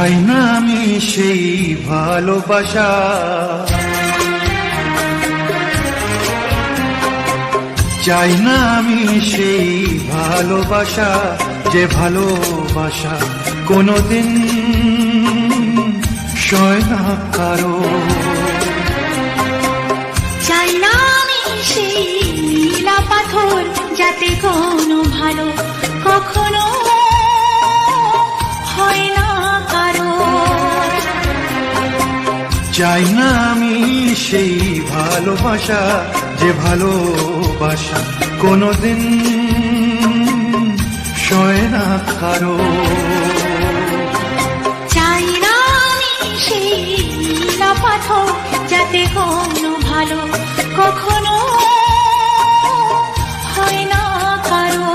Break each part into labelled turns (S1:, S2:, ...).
S1: চাই না আমি সেই ভালোবাসা, চাই না আমি সেই ভালোবাসা, যে ভালোবাসা কোনোদিন সয় না কারো।
S2: চাই না আমি সেই নীলা পাথর, যাতে কোনো ভালো কখনো হয় না কারো।
S1: চাই না আমি সেই ভালোবাসা, যে ভালোবাসা কোনোদিন সয় না কারো।
S2: চাই না আমি সেই নীলা পাথর, যাতে কোনো ভালো কখনো হয় না কারো।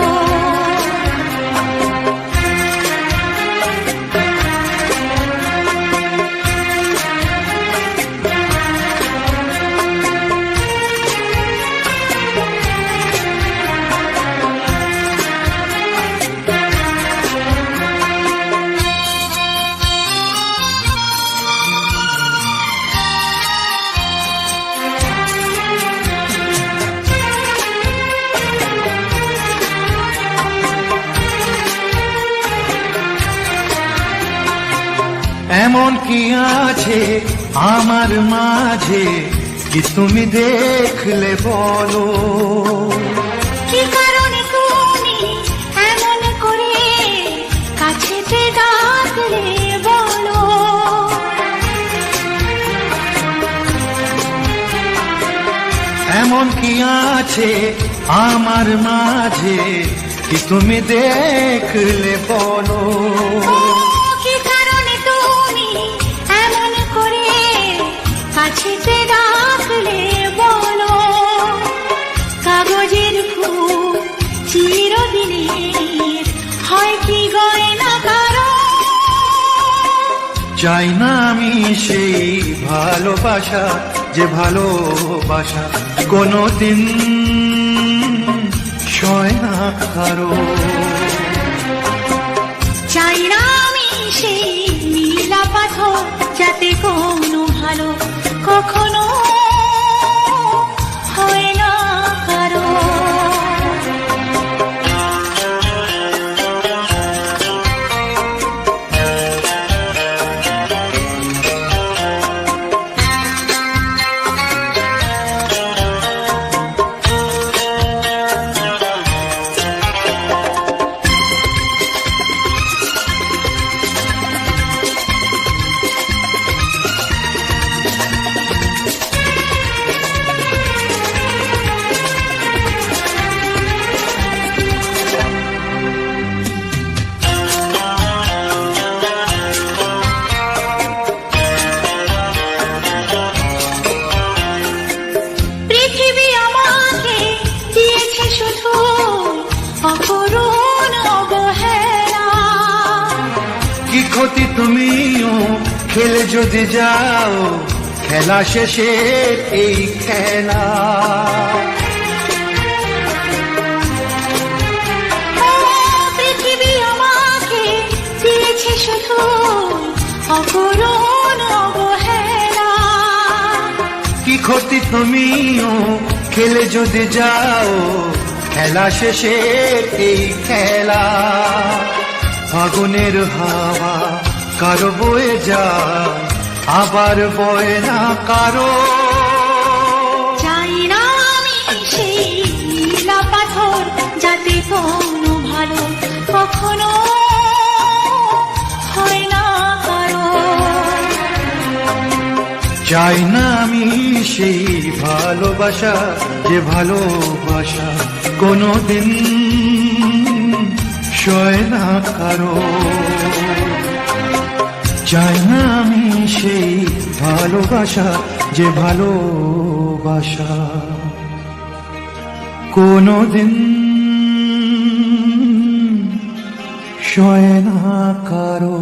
S1: এমন কি আছে আমার মাঝে, কি তুমি দেখলে বলো?
S2: কি কারণে তুমি এমন করে কাছেতে ডাকলে বলো?
S1: এমন কি আছে আমার মাঝে, কি তুমি দেখলে বলো?
S2: কি কারণে তুমি এমন করে কাছেতে ডাকলে বলো? কাগজের ফুল চিরদিনের হয় কি গয়না কারো।
S1: চাই না আমি সেই ভালোবাসা, যে ভালোবাসা কোনোদিন সয় না কারো।
S2: চাই না আমি সেই নীলা পাথর, যাতে কোনো ভালো কখনো হয় না কারো।
S1: কি ক্ষতি তুমিও খেলে যদি যাও, খেলা শেষে এই খেলা।
S2: পৃথিবী আমাকে দিয়েছে শুধু অপূরণ অবহেলা।
S1: কি ক্ষতি তুমিও খেলে যদি যাও, খেলা শেষে এই খেলা। ফাগুনের হাওয়া কারো বয়ে যায়, আবার বয়ে না কারো।
S2: চাই না আমি সেই নীলা পাথর, যাতে কোনো ভালো কখনো হয় না কারো।
S1: চাই না আমি সেই ভালোবাসা, যে ভালোবাসা কোনোদিন সয় না কারো। চাই না আমি সেই ভালোবাসা, যে ভালোবাসা কোনোদিন সয় না কারো।